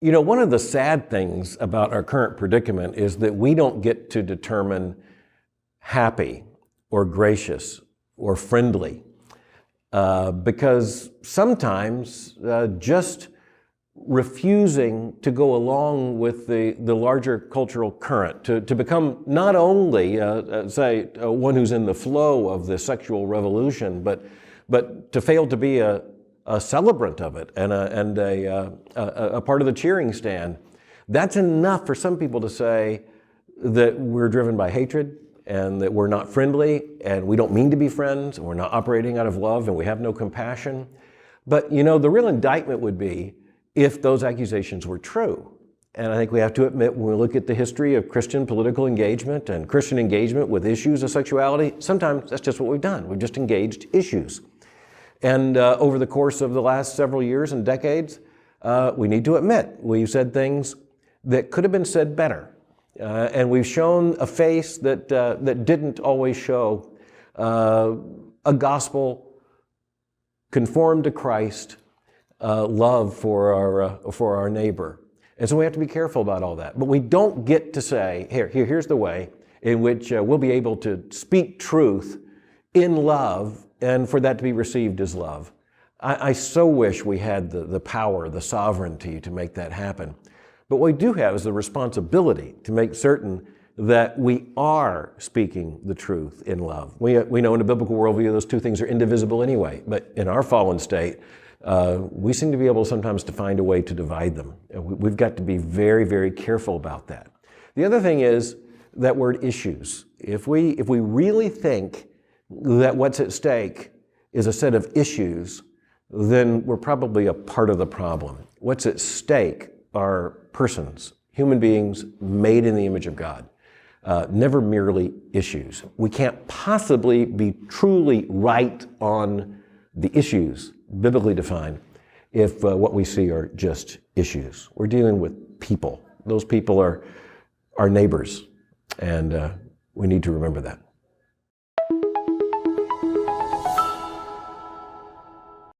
You know, one of the sad things about our current predicament is that we don't get to determine happy or gracious or friendly because sometimes just refusing to go along with the larger cultural current, to become not only, one who's in the flow of the sexual revolution, but to fail to be a celebrant of it and a part of the cheering stand. That's enough for some people to say that we're driven by hatred and that we're not friendly and we don't mean to be friends and we're not operating out of love and we have no compassion. But you know, the real indictment would be if those accusations were true. And I think we have to admit, when we look at the history of Christian political engagement and Christian engagement with issues of sexuality, sometimes that's just what we've done. We've just engaged issues. And over the course of the last several years and decades, we need to admit we've said things that could have been said better. And we've shown a face that didn't always show a gospel conformed to Christ, love for our neighbor. And so we have to be careful about all that. But we don't get to say, here's the way in which we'll be able to speak truth in love and for that to be received as love. I so wish we had the power, the sovereignty to make that happen. But what we do have is the responsibility to make certain that we are speaking the truth in love. We know in a biblical worldview those two things are indivisible anyway, but in our fallen state, we seem to be able sometimes to find a way to divide them. We've got to be very, very careful about that. The other thing is that word issues. If we really think that what's at stake is a set of issues, then we're probably a part of the problem. What's at stake are persons, human beings made in the image of God, never merely issues. We can't possibly be truly right on the issues, biblically defined, if what we see are just issues. We're dealing with people. Those people are our neighbors, and we need to remember that.